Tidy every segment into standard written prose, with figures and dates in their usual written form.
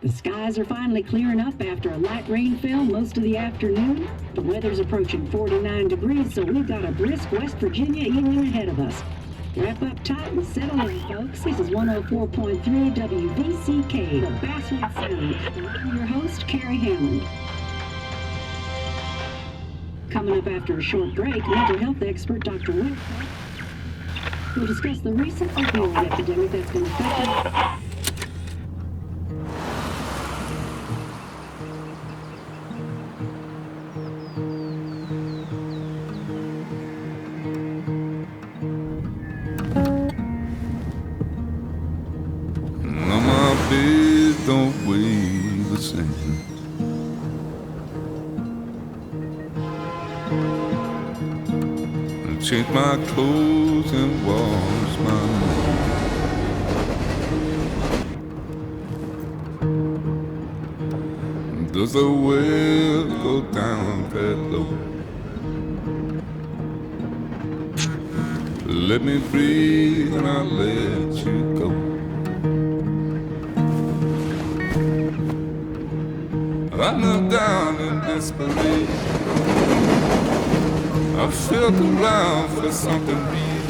The skies are finally clearing up after a light rainfall most of the afternoon. The weather's approaching 49 degrees, so we've got a brisk West Virginia evening ahead of us. Wrap up tight and settle in, folks. This is 104.3 WVCK, the Basswood Sound. And I'm your host, Carrie Hammond. Coming up after a short break, mental health expert Dr. Will will discuss the recent opioid epidemic that's been affecting... Don't weigh the same. And change my clothes and wash my name. Does the well go down that low? Let me breathe and I'll let you go. I knelt down in disbelief. I felt around for something real.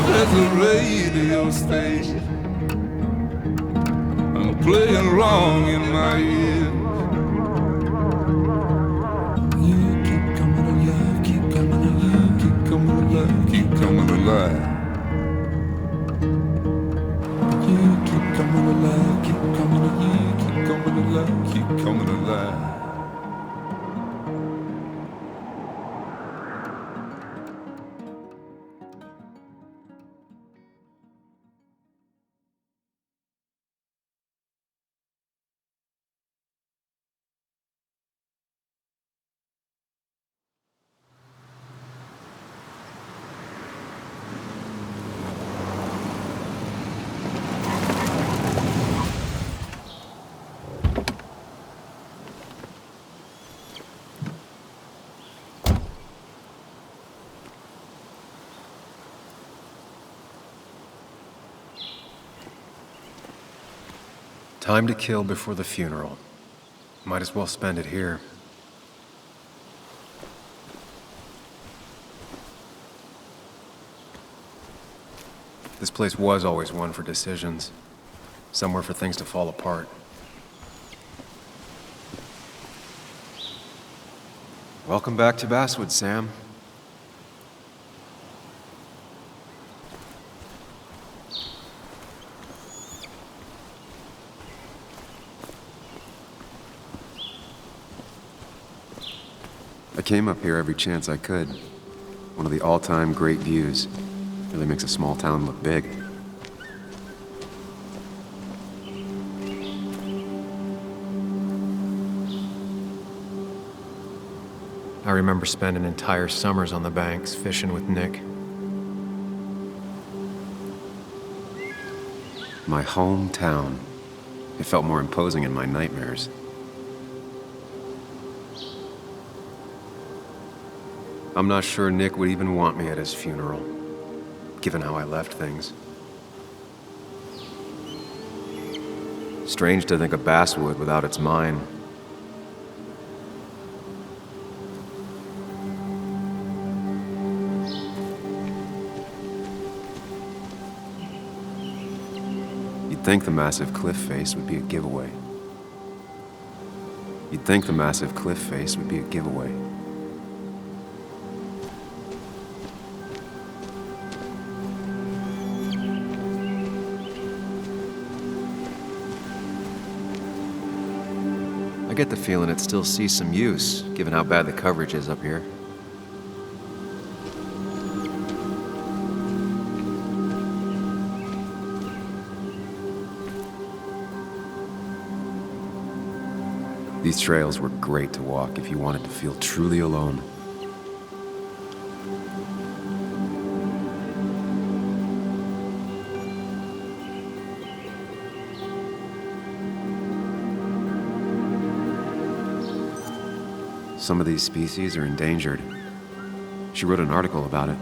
There's a radio station. I'm playing wrong in my ear. You keep coming alive, keep coming alive, keep coming alive, keep coming alive. You keep coming alive, keep coming alive. Coming alive, keep coming alive. Time to kill before the funeral. Might as well spend it here. This place was always one for decisions. Somewhere for things to fall apart. Welcome back to Basswood, Sam. I came up here every chance I could. One of the all-time great views. Really makes a small town look big. I remember spending entire summers on the banks fishing with Nick. My hometown. It felt more imposing in my nightmares. I'm not sure Nick would even want me at his funeral, given how I left things. Strange to think of Basswood without its mine. You'd think the massive cliff face would be a giveaway. You'd think the massive cliff face would be a giveaway. I get the feeling it still sees some use, given how bad the coverage is up here. These trails were great to walk if you wanted to feel truly alone. Some of these species are endangered. She wrote an article about it.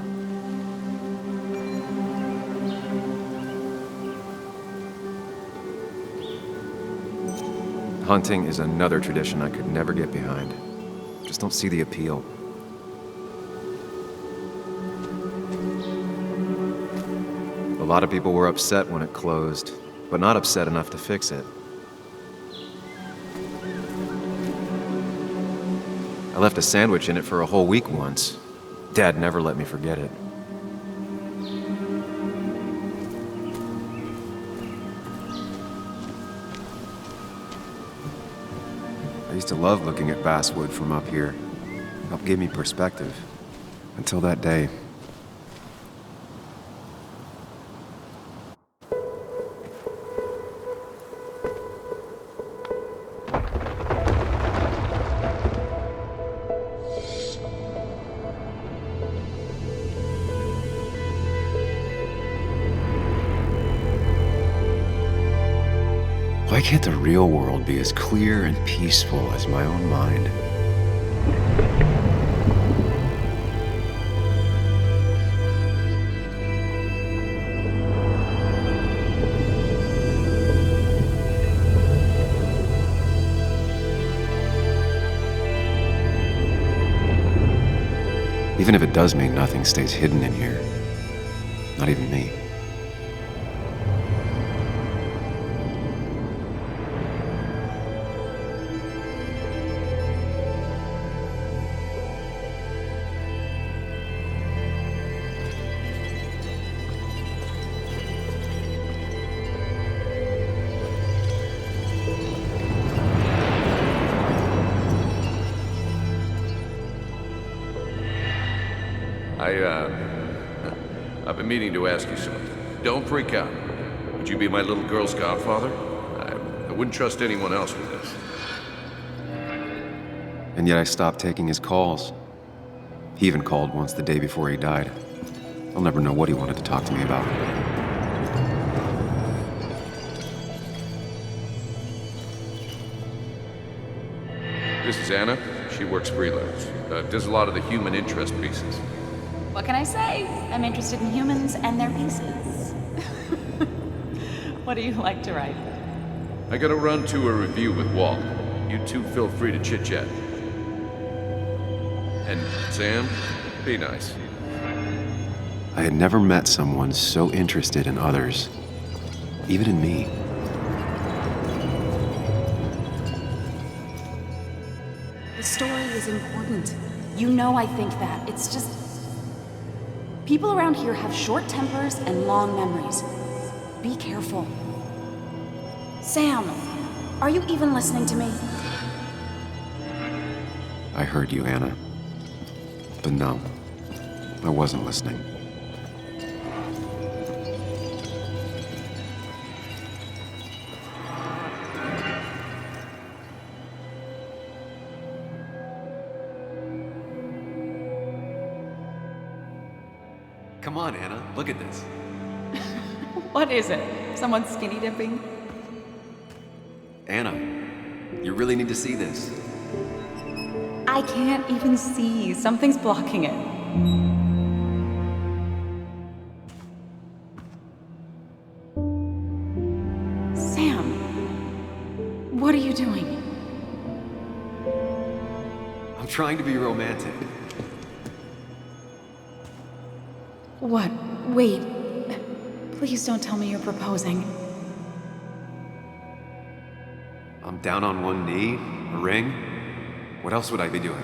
Hunting is another tradition I could never get behind. Just don't see the appeal. A lot of people were upset when it closed, but not upset enough to fix it. I left a sandwich in it for a whole week once. Dad never let me forget it. I used to love looking at basswood from up here. Helped give me perspective. Until that day. Why can't the real world be as clear and peaceful as my own mind? Even if it does mean nothing stays hidden in here. Not even me. I've been meaning to ask you something. Don't freak out. Would you be my little girl's godfather? I wouldn't trust anyone else with this. And yet I stopped taking his calls. He even called once the day before he died. I'll never know what he wanted to talk to me about. This is Anna. She works freelance. Does a lot of the human interest pieces. What can I say? I'm interested in humans and their pieces. What do you like to write? I gotta run to a review with Walt. You two feel free to chit-chat. And Sam, be nice. I had never met someone so interested in others. Even in me. The story is important. You know I think that. It's just... people around here have short tempers and long memories. Be careful. Sam, are you even listening to me? I heard you, Anna. But no, I wasn't listening. Come on, Anna, look at this. What is it? Someone skinny dipping? Anna, you really need to see this. I can't even see. Something's blocking it. Sam, what are you doing? I'm trying to be romantic. What? Wait. Please don't tell me you're proposing. I'm down on one knee, a ring. What else would I be doing?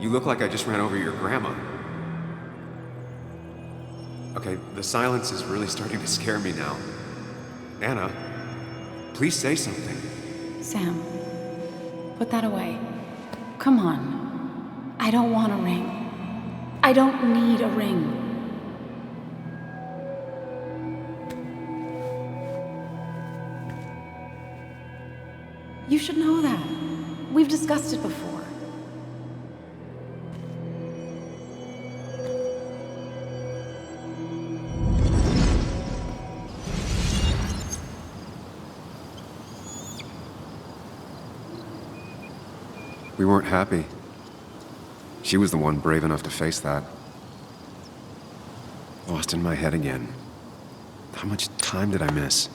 You look like I just ran over your grandma. Okay, the silence is really starting to scare me now. Anna, please say something. Sam, put that away. Come on. I don't want a ring. I don't need a ring. You should know that. We've discussed it before. We weren't happy. She was the one brave enough to face that. Lost in my head again. How much time did I miss?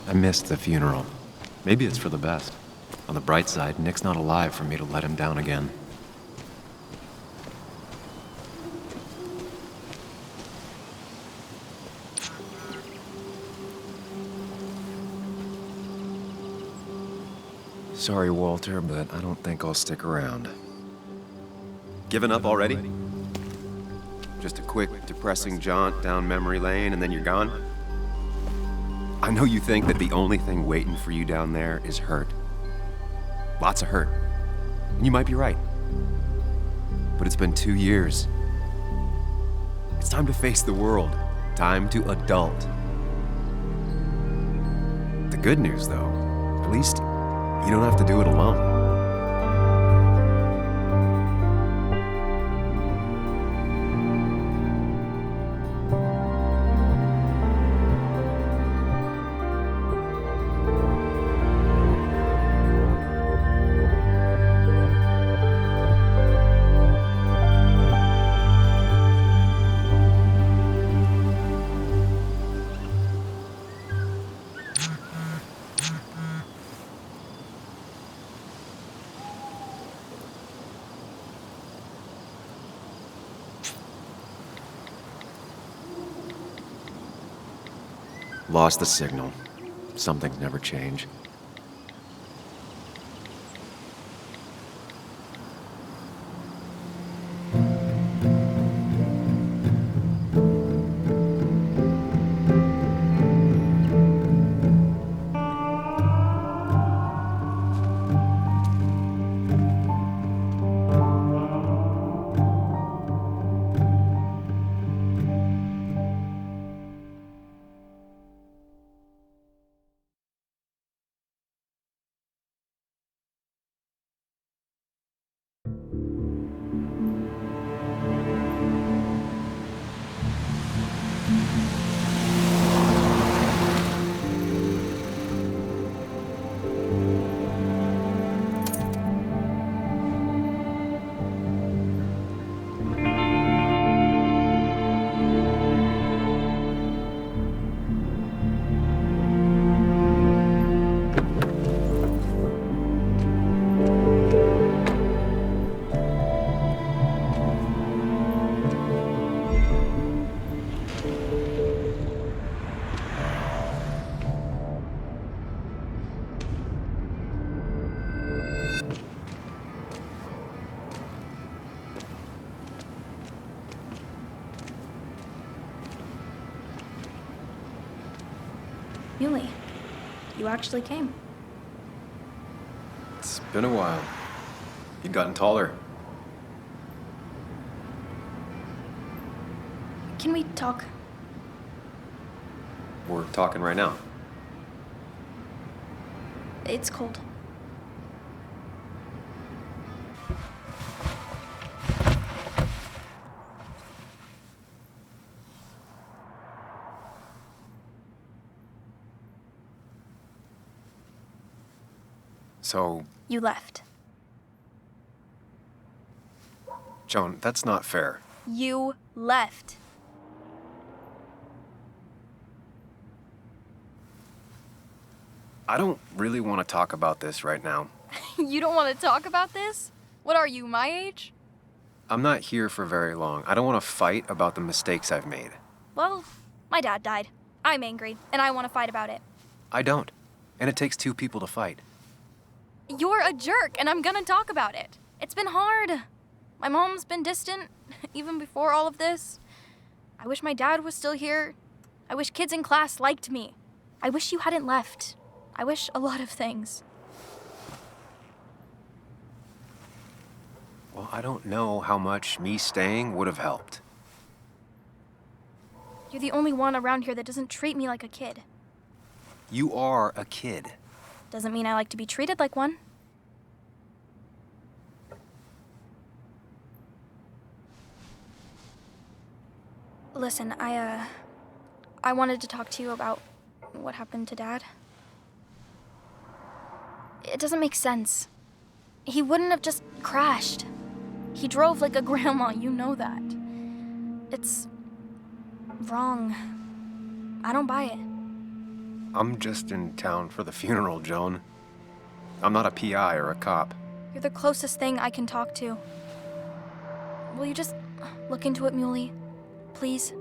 I missed the funeral. Maybe it's for the best. On the bright side, Nick's not alive for me to let him down again. Sorry, Walter, but I don't think I'll stick around. Given up already? Just a quick, depressing jaunt down memory lane and then you're gone? I know you think that the only thing waiting for you down there is hurt. Lots of hurt. And you might be right. But it's been 2 years. It's time to face the world. Time to adult. The good news, though, at least you don't have to do it alone. Lost the signal. Some things never change. Really? You actually came? It's been a while. You've gotten taller. Can we talk? We're talking right now. It's cold. So, You left. Joan, that's not fair. You left. I don't really want to talk about this right now. You don't want to talk about this? What are you, my age? I'm not here for very long. I don't want to fight about the mistakes I've made. Well, my dad died. I'm angry, and I want to fight about it. I don't. And it takes two people to fight. You're a jerk, and I'm gonna talk about it. It's been hard. My mom's been distant, even before all of this. I wish my dad was still here. I wish kids in class liked me. I wish you hadn't left. I wish a lot of things. Well, I don't know how much me staying would have helped. You're the only one around here that doesn't treat me like a kid. You are a kid. Doesn't mean I like to be treated like one. Listen, I wanted to talk to you about what happened to Dad. It doesn't make sense. He wouldn't have just crashed. He drove like a grandma, you know that. It's wrong. I don't buy it. I'm just in town for the funeral, Joan. I'm not a PI or a cop. You're the closest thing I can talk to. Will you just look into it, Muley? Please?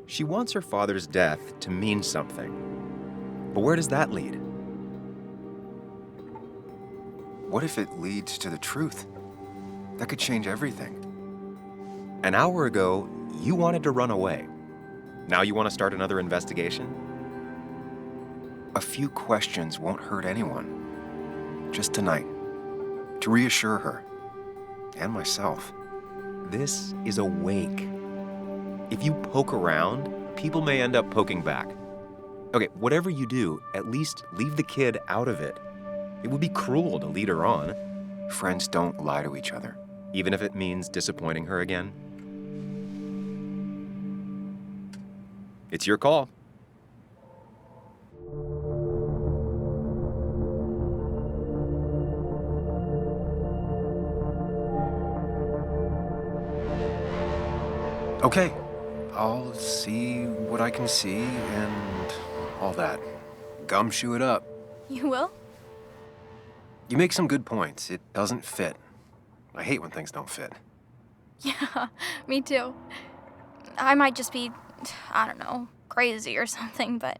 She wants her father's death to mean something. But where does that lead? What if it leads to the truth? That could change everything. An hour ago, you wanted to run away. Now you want to start another investigation? A few questions won't hurt anyone. Just tonight. To reassure her. And myself. This is a wake. If you poke around, people may end up poking back. Okay, whatever you do, at least leave the kid out of it. It would be cruel to lead her on. Friends don't lie to each other, even if it means disappointing her again. It's your call. Okay, I'll see what I can see and all that. Gumshoe it up. You will? You make some good points. It doesn't fit. I hate when things don't fit. Yeah, me too. I might just be, I don't know, crazy or something, but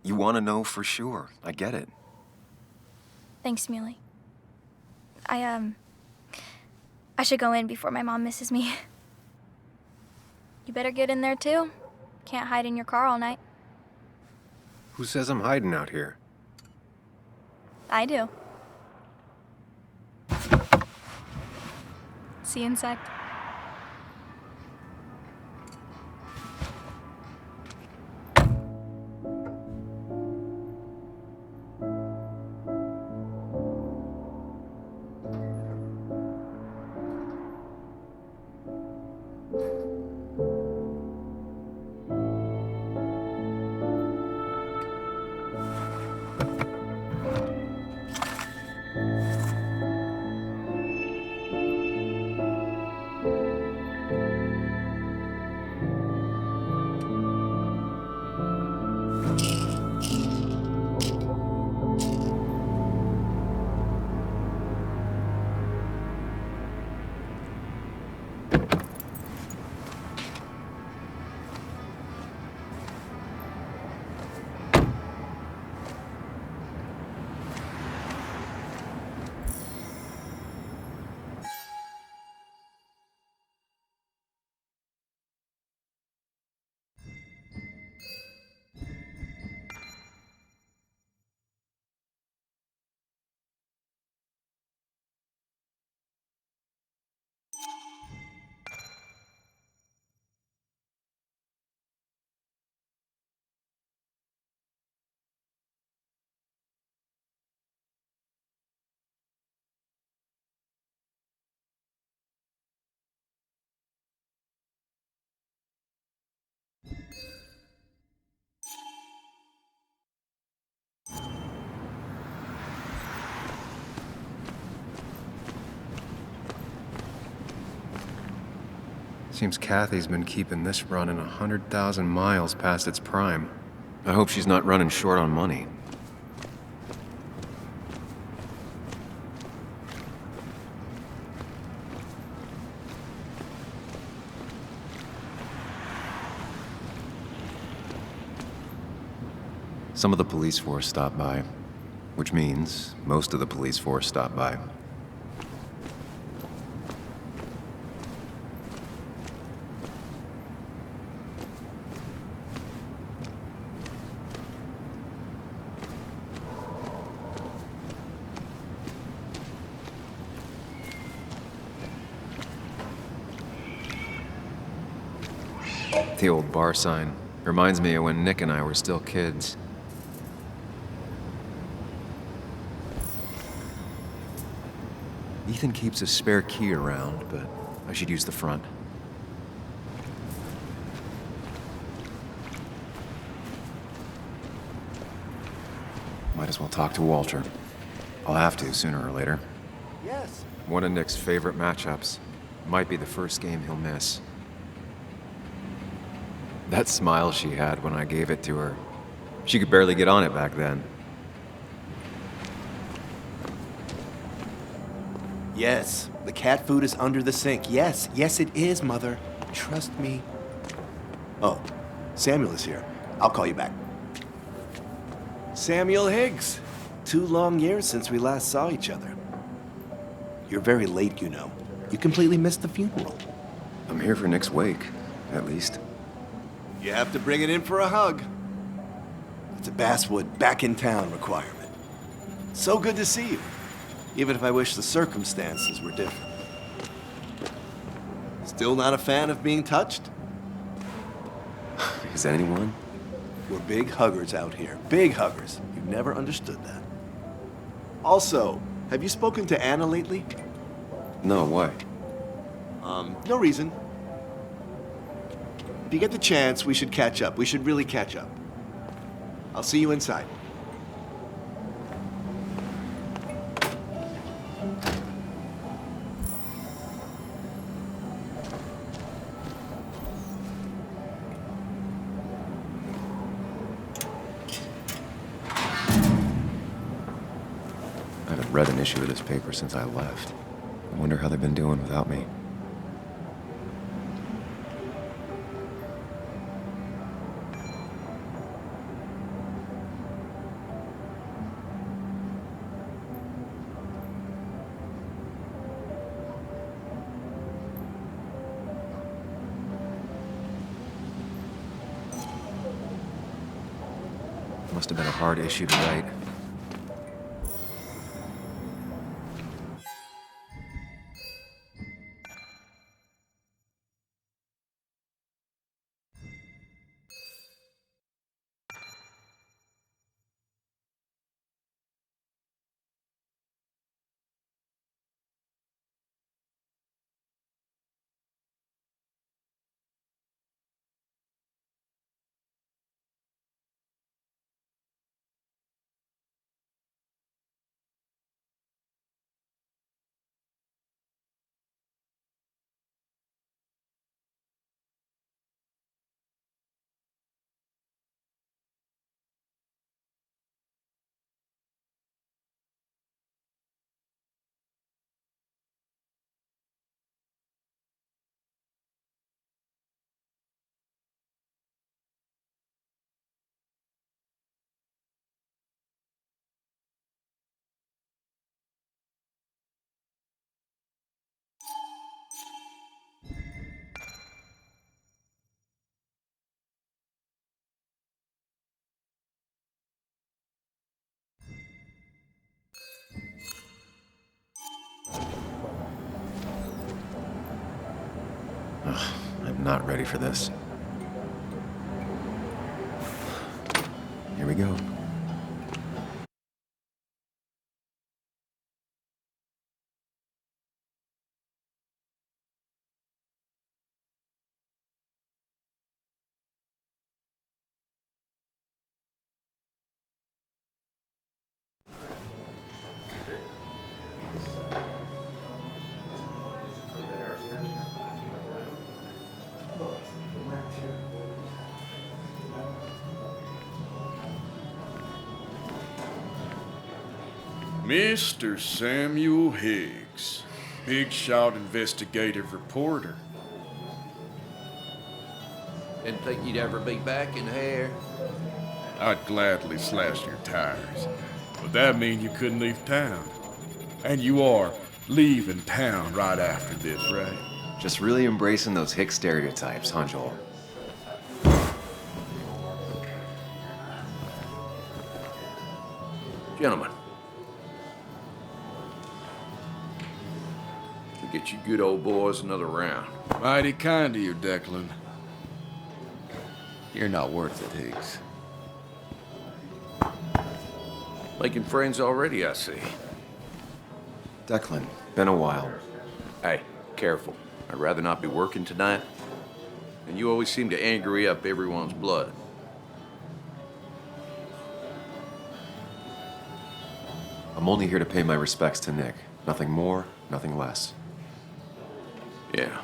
You want to know for sure. I get it. thanks, Muley. I should go in before my mom misses me. You better get in there too. Can't hide in your car all night. Who says I'm hiding out here? I do. See you in sec. Seems Kathy's been keeping this running 100,000 miles past its prime. I hope she's not running short on money. Some of the police force stopped by, which means most of the police force stopped by. The old bar sign reminds me of when Nick and I were still kids. Ethan keeps a spare key around, but I should use the front. Might as well talk to Walter. I'll have to sooner or later. Yes. One of Nick's favorite matchups. Might be the first game he'll miss. That smile she had when I gave it to her. She could barely get on it back then. Yes, the cat food is under the sink. Yes, yes it is, Mother. Trust me. Oh, Samuel is here. I'll call you back. Samuel Higgs. 2 long years since we last saw each other. You're very late, you know. You completely missed the funeral. I'm here for Nick's wake, at least. You have to bring it in for a hug. It's a Basswood back in town requirement. So good to see you, even if I wish the circumstances were different. Still not a fan of being touched? Is anyone? We're big huggers out here. Big huggers. You've never understood that. Also, have you spoken to Anna lately? No, why? No reason. If you get the chance, we should catch up. We should really catch up. I'll see you inside. I haven't read an issue of this paper since I left. I wonder how they've been doing without me. Must have been a hard issue to write. I'm not ready for this. Here we go. Mr. Samuel Higgs, big shot investigative reporter. Didn't think you'd ever be back in here. I'd gladly slash your tires. But that means you couldn't leave town. And you are leaving town right after this, right? Just really embracing those hick stereotypes, huh, Joel? Gentlemen. We'll get you good old boys another round. Mighty kind of you, Declan. You're not worth it, Higgs. Making friends already, I see. Declan, been a while. Hey, careful. I'd rather not be working tonight. And you always seem to angry up everyone's blood. I'm only here to pay my respects to Nick. Nothing more, nothing less. Yeah,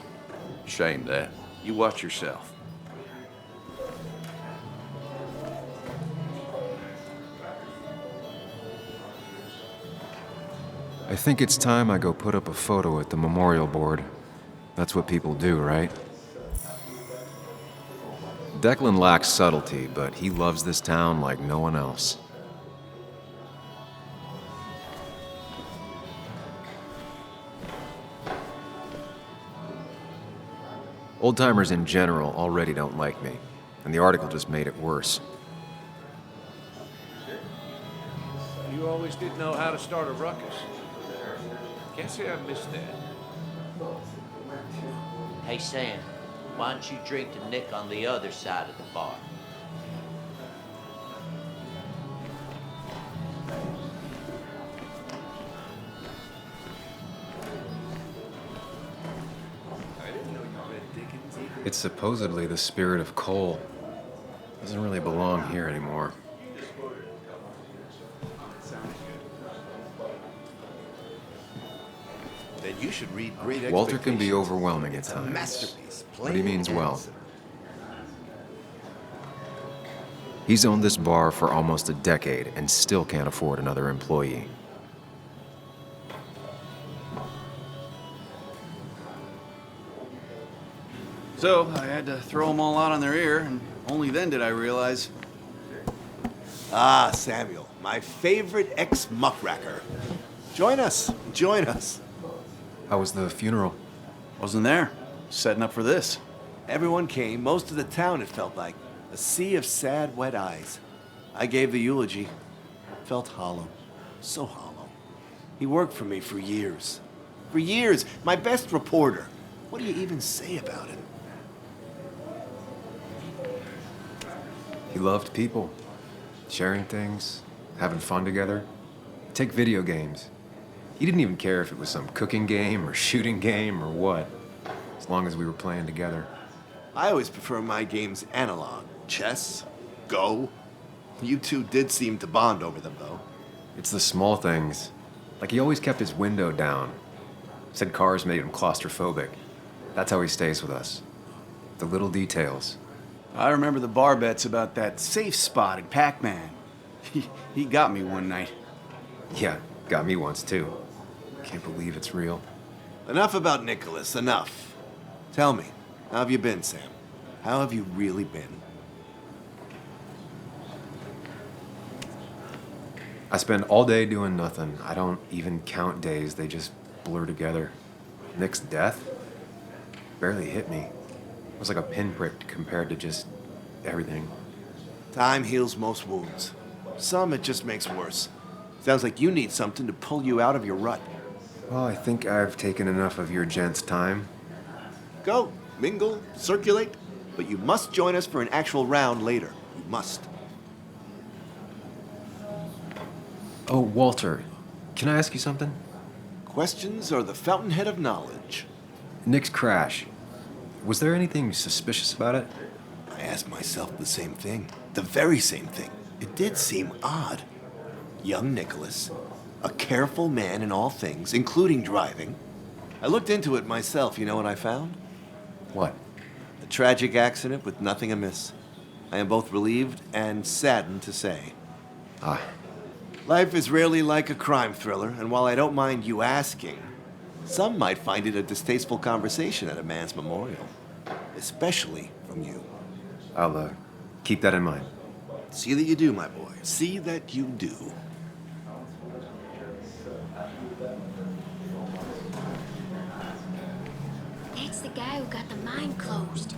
shame that. You watch yourself. I think it's time I go put up a photo at the memorial board. That's what people do, right? Declan lacks subtlety, but he loves this town like no one else. Old-timers in general already don't like me, and the article just made it worse. You always did know how to start a ruckus. Can't say I missed that. Hey, Sam, why don't you drink to Nick on the other side of the bar? It's supposedly the spirit of coal. Doesn't really belong here anymore. Then you should read Great Walter can be Expectations. overwhelming at It's a times. masterpiece. But he means plain well. and simple. He's owned this bar for almost a decade and still can't afford another employee. So I had to throw them all out on their ear, and only then did I realize. Ah, Samuel, my favorite ex-muckracker. Join us. Join us. How was the funeral? Wasn't there. Setting up for this. Everyone came, most of the town, it felt like. A sea of sad, wet eyes. I gave the eulogy. Felt hollow. So hollow. He worked for me for years. For years. My best reporter. What do you even say about him? He loved people, sharing things, having fun together. Take video games. He didn't even care if it was some cooking game or shooting game or what, as long as we were playing together. I always prefer my games analog. Chess, Go. You two did seem to bond over them, though. It's the small things. Like he always kept his window down. Said cars made him claustrophobic. That's how he stays with us. The little details. I remember the bar bets about that safe spot at Pac-Man. He got me one night. Yeah, got me once too. Can't believe it's real. Enough about Nicholas, enough. Tell me, how have you been, Sam? How have you really been? I spend all day doing nothing. I don't even count days, they just blur together. Nick's death barely hit me. It was like a pinprick compared to just everything. Time heals most wounds. Some it just makes worse. Sounds like you need something to pull you out of your rut. Well, I think I've taken enough of your gents' time. Go, mingle, circulate, but you must join us for an actual round later. You must. Oh, Walter, can I ask you something? Questions are the fountainhead of knowledge. Nick's crash. Was there anything suspicious about it? I asked myself the same thing. The very same thing. It did seem odd. Young Nicholas, a careful man in all things, including driving. I looked into it myself. You know what I found? What? A tragic accident with nothing amiss. I am both relieved and saddened to say. Ah, Life is rarely like a crime thriller, and while I don't mind you asking, some might find it a distasteful conversation at a man's memorial. Especially from you. I'll keep that in mind. See that you do, my boy. See that you do. That's the guy who got the mine closed.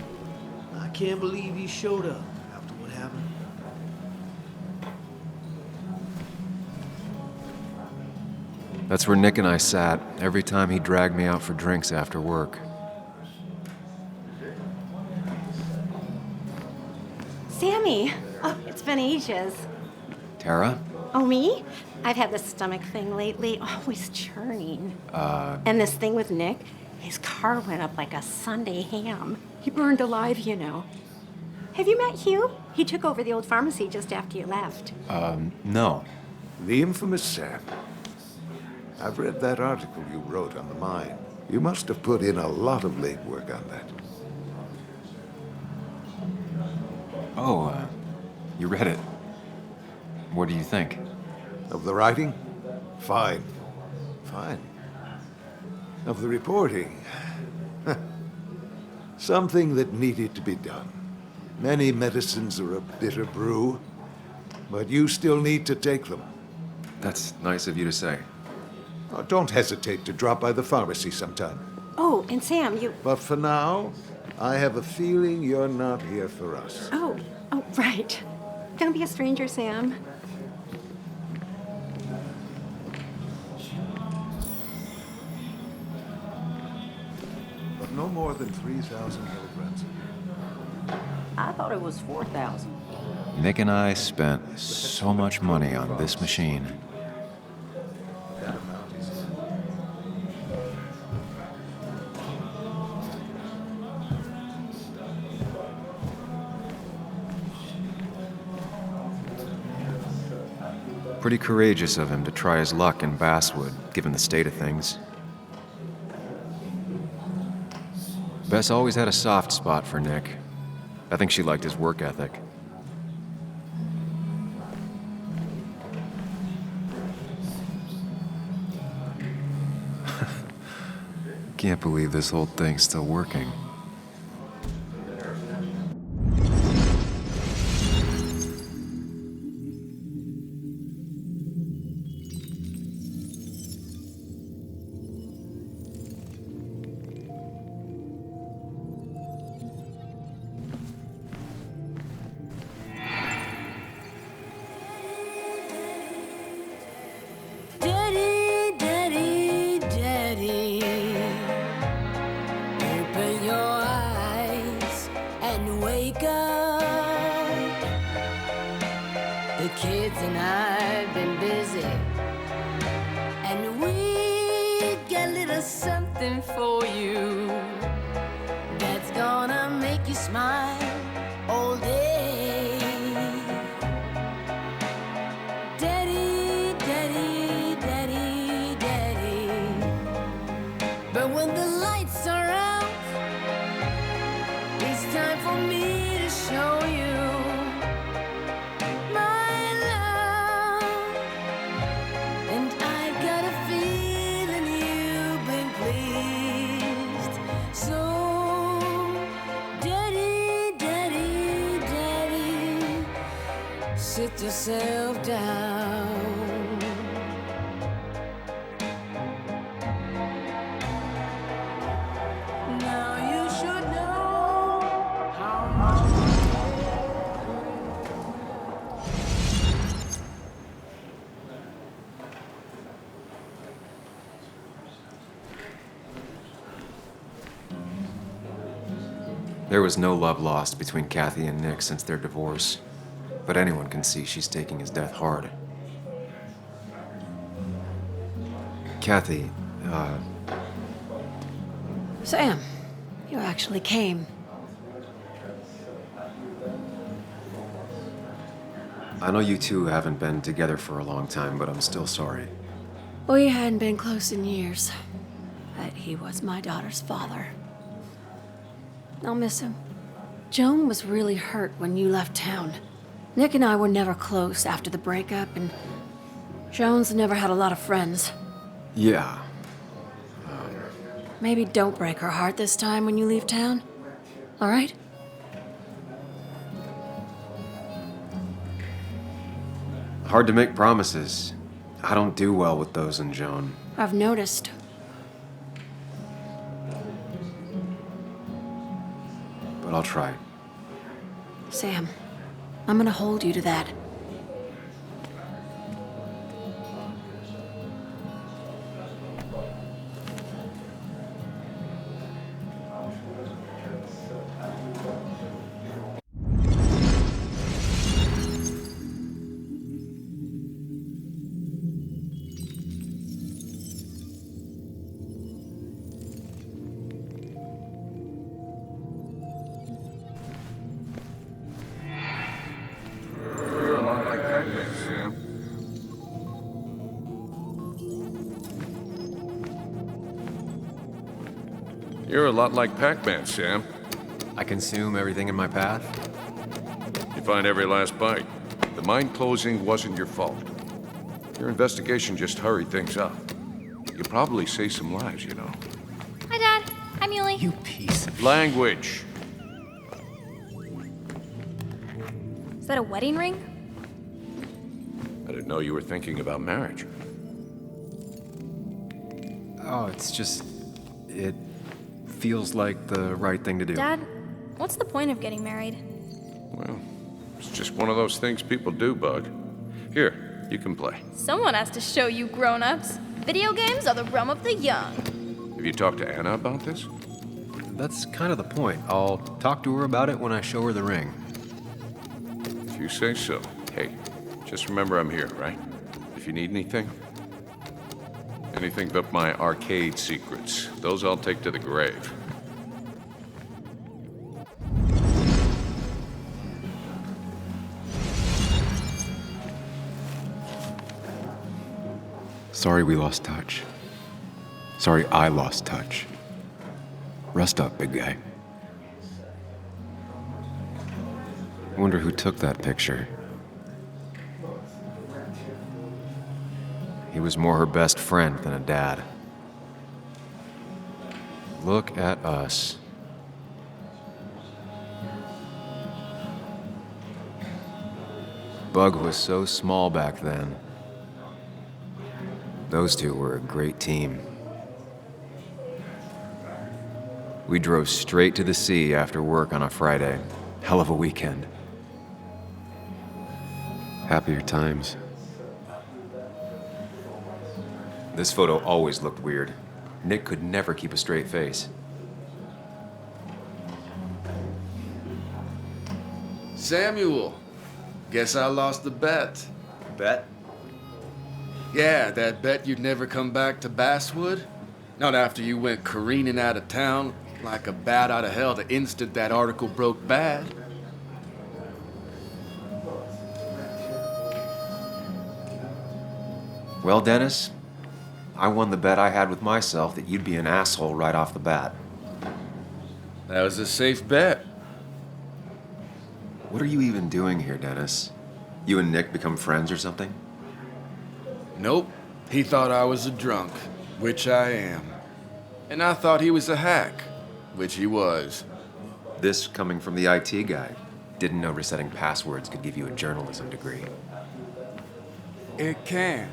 I can't believe he showed up after what happened. That's where Nick and I sat every time he dragged me out for drinks after work. Sammy! Oh, it's been ages. Tara? Oh, me? I've had this stomach thing lately, always churning. And this thing with Nick, his car went up like a Sunday ham. He burned alive, you know. Have you met Hugh? He took over the old pharmacy just after you left. No. The infamous Sam. I've read that article you wrote on the mine. You must have put in a lot of legwork on that. Oh, you read it. What do you think? Of the writing? Fine. Fine. Of the reporting? Something that needed to be done. Many medicines are a bitter brew, but you still need to take them. That's nice of you to say. Oh, don't hesitate to drop by the pharmacy sometime. Oh, and Sam, you... But for now, I have a feeling you're not here for us. Oh, right. Don't be a stranger, Sam. But no more than 3,000 kilograms. I thought it was 4,000. Nick and I spent so much money on this machine. Pretty courageous of him to try his luck in Basswood, given the state of things. Bess always had a soft spot for Nick. I think she liked his work ethic. Can't believe this whole thing's still working. Sit yourself down. Now you should know how much. There was no love lost between Kathy and Nick since their divorce. But anyone can see she's taking his death hard. Kathy, Sam, you actually came. I know you two haven't been together for a long time, but I'm still sorry. We hadn't been close in years, but he was my daughter's father. I'll miss him. Joan was really hurt when you left town. Nick and I were never close after the breakup, and Joan's never had a lot of friends. Yeah. Maybe don't break her heart this time when you leave town, all right? Hard to make promises. I don't do well with those in Joan. I've noticed. But I'll try. Sam, I'm gonna hold you to that. You're a lot like Pac-Man, Sam. I consume everything in my path? You find every last bite. The mine closing wasn't your fault. Your investigation just hurried things up. You probably saved some lives, you know. Hi, Dad. Hi, Muley. You piece of... Language. Is that a wedding ring? I didn't know you were thinking about marriage. Oh, it's just... It feels like the right thing to do. Dad, what's the point of getting married? Well, it's just one of those things people do, Bug. Here, you can play. Someone has to show you grown-ups. Video games are the realm of the young. Have you talked to Anna about this? That's kind of the point. I'll talk to her about it when I show her the ring. If you say so. Hey, just remember I'm here, right? If you need anything. Anything but my arcade secrets. Those I'll take to the grave. Sorry we lost touch. Sorry I lost touch. Rest up, big guy. I wonder who took that picture. He was more her best friend than a dad. Look at us. Bug was so small back then. Those two were a great team. We drove straight to the sea after work on a Friday. Hell of a weekend. Happier times. This photo always looked weird. Nick could never keep a straight face. Samuel, guess I lost the bet. Bet? Yeah, that bet you'd never come back to Basswood. Not after you went careening out of town like a bat out of hell the instant that article broke bad. Well, Dennis, I won the bet I had with myself that you'd be an asshole right off the bat. That was a safe bet. What are you even doing here, Dennis? You and Nick become friends or something? Nope. He thought I was a drunk, which I am. And I thought he was a hack, which he was. This coming from the IT guy. Didn't know resetting passwords could give you a journalism degree. It can.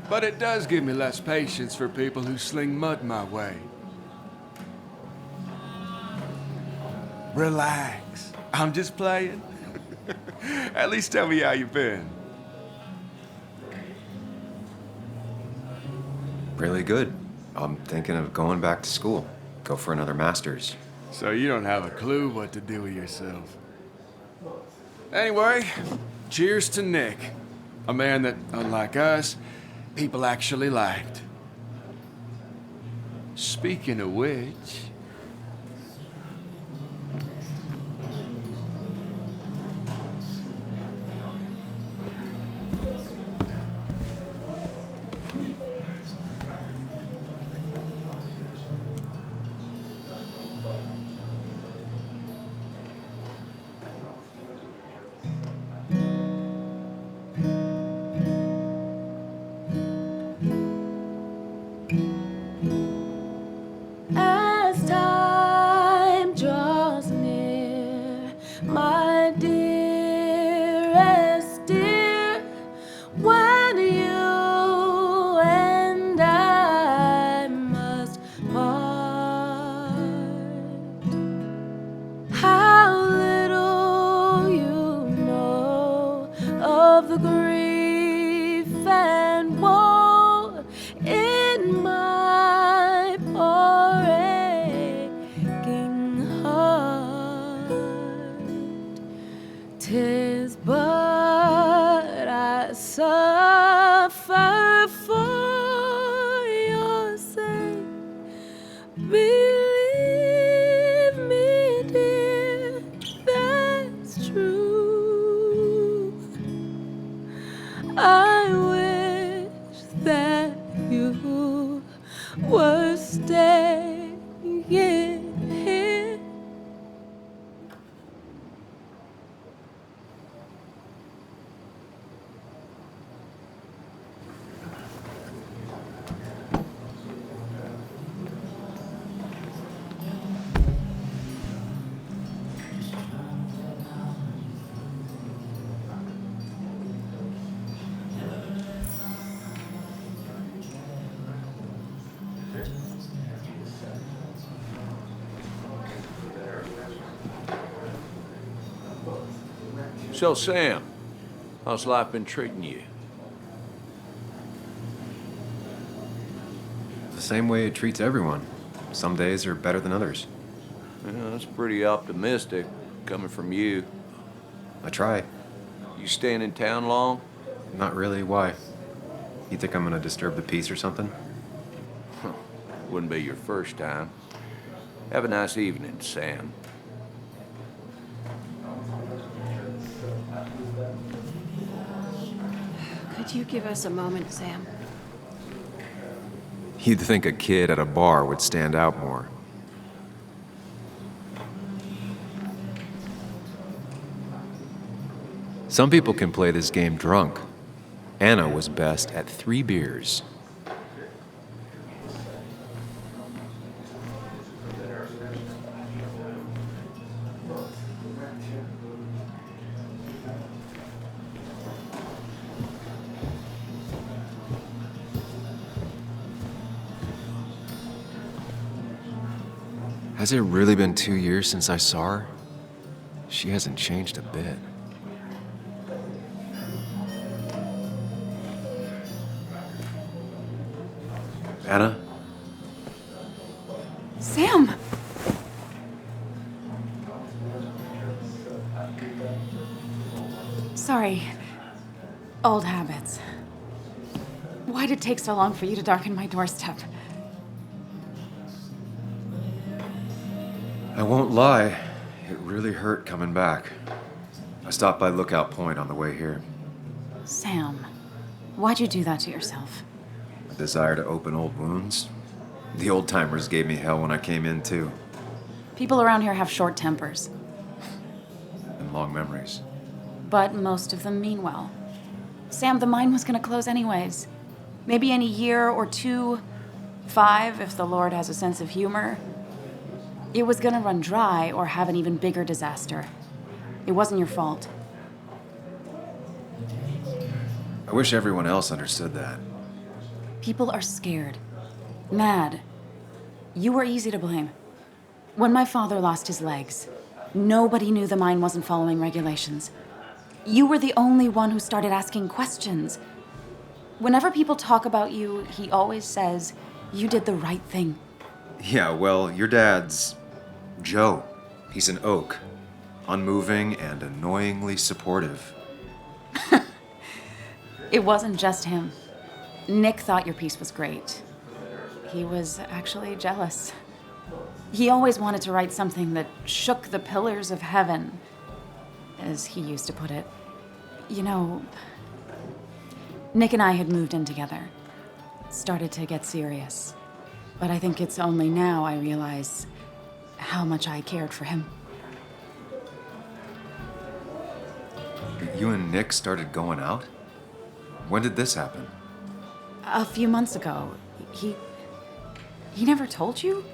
But it does give me less patience for people who sling mud my way. Relax. I'm just playing. At least tell me how you been. Really good. I'm thinking of going back to school. Go for another master's. So you don't have a clue what to do with yourself. Anyway, cheers to Nick. A man that, unlike us, people actually liked. Speaking of which... As time draws near, my dearest dear, of grief and woe in my poor aching heart. 'Tis but I suffer for your sake. Believe me, dear, that's true. I wish that you were staying here. So, Sam, how's life been treating you? The same way it treats everyone. Some days are better than others. Yeah, that's pretty optimistic, coming from you. I try. You staying in town long? Not really. Why? You think I'm gonna disturb the peace or something? Wouldn't be your first time. Have a nice evening, Sam. Could you give us a moment, Sam? You'd think a kid at a bar would stand out more. Some people can play this game drunk. Anna was best at 3 beers. Has it really been 2 years since I saw her? She hasn't changed a bit. Anna? Sam! Sorry. Old habits. Why'd it take so long for you to darken my doorstep? I won't lie, it really hurt coming back. I stopped by Lookout Point on the way here. Sam, why'd you do that to yourself? A desire to open old wounds. The old-timers gave me hell when I came in, too. People around here have short tempers, And long memories. but most of them mean well. Sam, the mine was gonna close anyways. Maybe in a year or 2, 5, if the Lord has a sense of humor. It was gonna run dry or have an even bigger disaster. It wasn't your fault. I wish everyone else understood that. People are scared. Mad. You were easy to blame. When my father lost his legs, nobody knew the mine wasn't following regulations. You were the only one who started asking questions. Whenever people talk about you, he always says, you did the right thing. Yeah, well, your dad's Joe. He's an oak. Unmoving and annoyingly supportive. It wasn't just him. Nick thought your piece was great. He was actually jealous. He always wanted to write something that shook the pillars of heaven, as he used to put it. You know, Nick and I had moved in together. Started to get serious. But I think it's only now I realize how much I cared for him. You and Nick started going out? When did this happen? A few months ago. He never told you?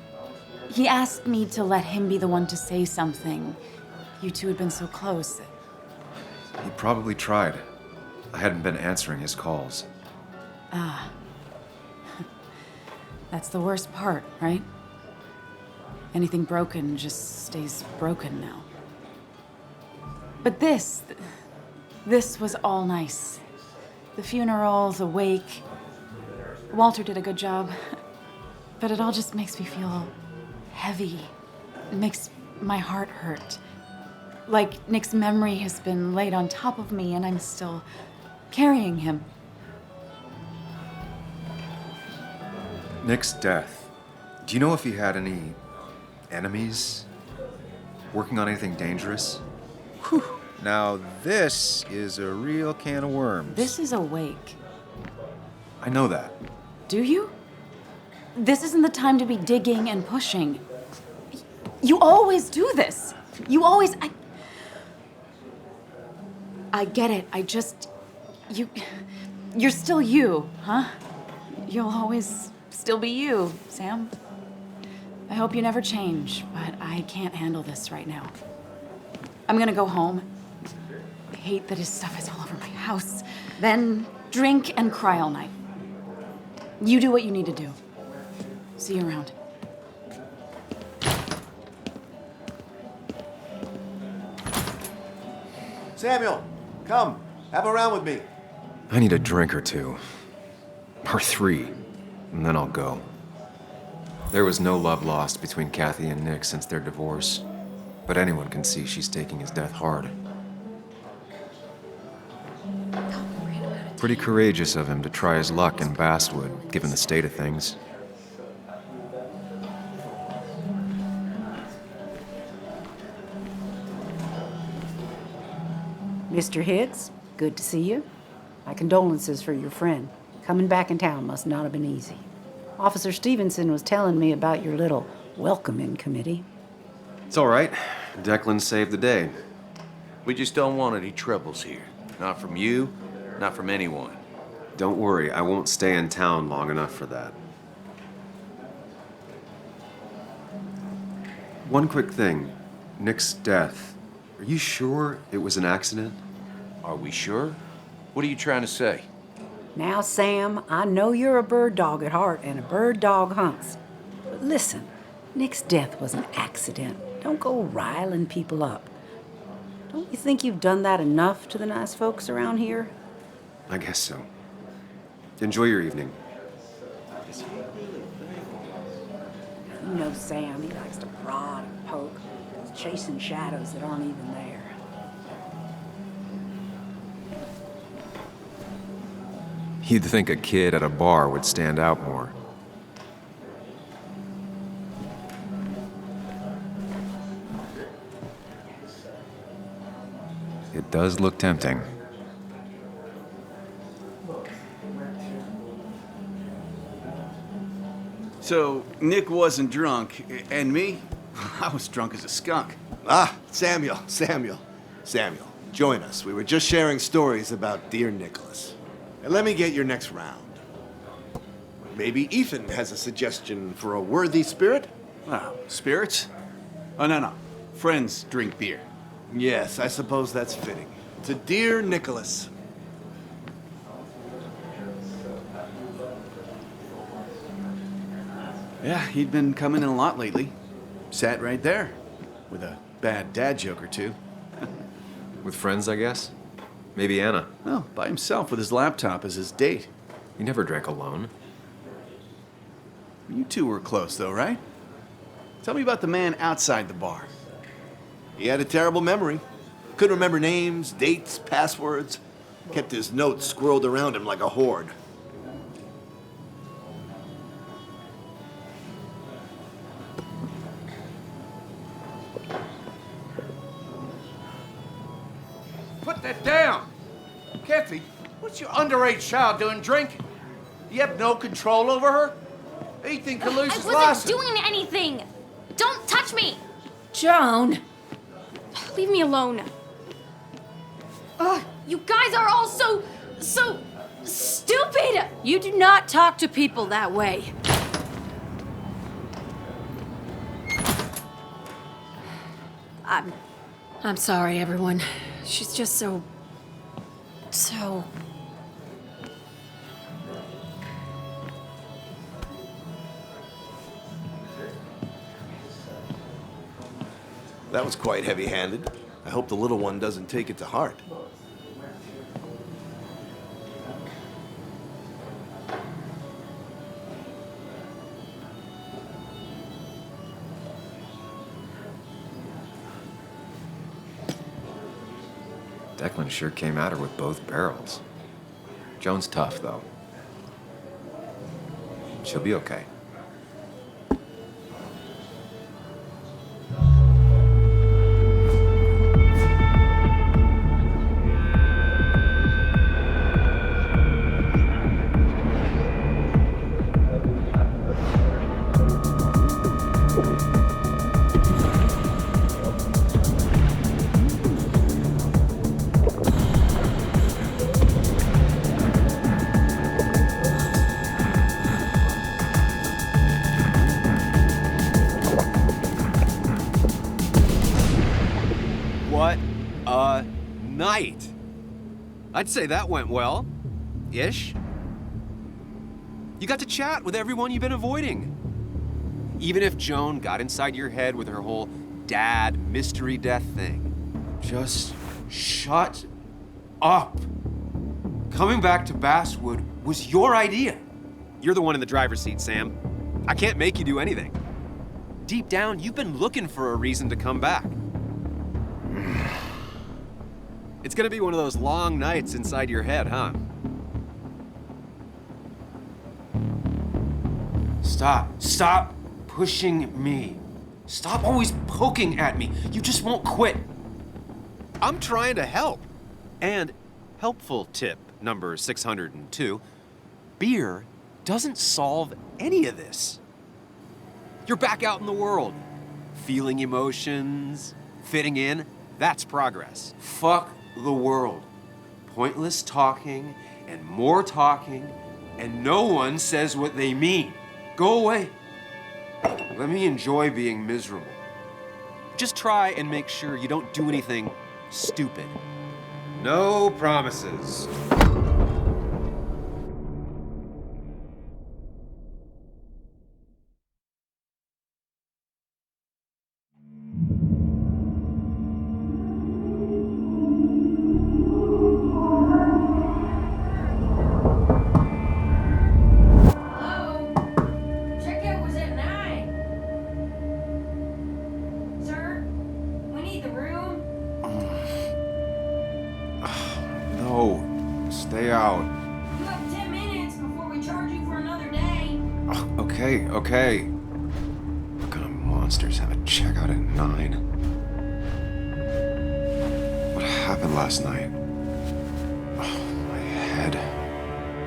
He asked me to let him be the one to say something. You two had been so close. He probably tried. I hadn't been answering his calls. Ah. That's the worst part, right? Anything broken just stays broken now. But this This was all nice. The funeral, the wake. Walter did a good job. But it all just makes me feel heavy. It makes my heart hurt. Like Nick's memory has been laid on top of me and I'm still carrying him. Nick's death. Do you know if he had any enemies? Working on anything dangerous? Whew. Now this is a real can of worms. This is a wake. I know that. Do you? This isn't the time to be digging and pushing. You always do this. You always... I get it. I just... You're still you, huh? You'll always still be you, Sam. I hope you never change, but I can't handle this right now. I'm gonna go home. I hate that his stuff is all over my house. Then drink and cry all night. You do what you need to do. See you around. Samuel, come. Have a round with me. I need a drink or two. Or 3, and then I'll go. There was no love lost between Kathy and Nick since their divorce, but anyone can see she's taking his death hard. Pretty courageous of him to try his luck in Basswood, given the state of things. Mr. Hicks, good to see you. My condolences for your friend. Coming back in town must not have been easy. Officer Stevenson was telling me about your little welcoming committee. It's all right. Declan saved the day. We just don't want any troubles here. Not from you, not from anyone. Don't worry, I won't stay in town long enough for that. One quick thing. Nick's death. Are you sure it was an accident? Are we sure? What are you trying to say? Now, Sam, I know you're a bird dog at heart and a bird dog hunts. But listen, Nick's death was an accident. Don't go riling people up. Don't you think you've done that enough to the nice folks around here? I guess so. Enjoy your evening. You know Sam, he likes to prod and poke. He's chasing shadows that aren't even there. You'd think a kid at a bar would stand out more. It does look tempting. So, Nick wasn't drunk, and me? I was drunk as a skunk. Ah, Samuel, join us. We were just sharing stories about dear Nicholas. And let me get your next round. Maybe Ethan has a suggestion for a worthy spirit? Oh, spirits? Oh, no. Friends drink beer. Yes, I suppose that's fitting. To dear Nicholas. Yeah, he'd been coming in a lot lately. Sat right there, with a bad dad joke or two. With friends, I guess? Maybe Anna. Well, by himself with his laptop as his date. He never drank alone. You two were close, though, right? Tell me about the man outside the bar. He had a terrible memory. Couldn't remember names, dates, passwords. Kept his notes squirreled around him like a hoard. Put that down! Kathy, what's your underage child doing drinking? You have no control over her? Ethan can lose his I wasn't doing anything! Don't touch me! Joan! Leave me alone. Ugh, you guys are all so stupid! You do not talk to people that way. I'm sorry, everyone. She's just so... That was quite heavy-handed. I hope the little one doesn't take it to heart. Declan sure came at her with both barrels. Joan's tough, though. She'll be okay. What a night! I'd say that went well. Ish. You got to chat with everyone you've been avoiding. Even if Joan got inside your head with her whole dad mystery death thing. Just shut up. Coming back to Basswood was your idea. You're the one in the driver's seat, Sam. I can't make you do anything. Deep down, you've been looking for a reason to come back. It's gonna be one of those long nights inside your head, huh? Stop pushing me. Stop always poking at me. You just won't quit. I'm trying to help. And helpful tip number 602, beer doesn't solve any of this. You're back out in the world, feeling emotions, fitting in. That's progress. Fuck the world. Pointless talking and more talking, and no one says what they mean. Go away. Let me enjoy being miserable. Just try and make sure you don't do anything stupid. No promises. Stay out. You have 10 minutes before we charge you for another day. Okay. What kind of monsters have a checkout at 9? What happened last night? Oh, my head.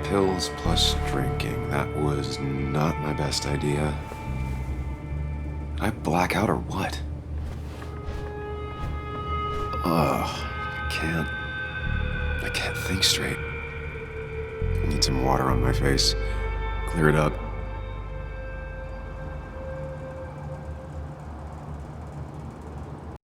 Pills plus drinking. That was not my best idea. Did I black out or what? I can't think straight. I need some water on my face. Clear it up.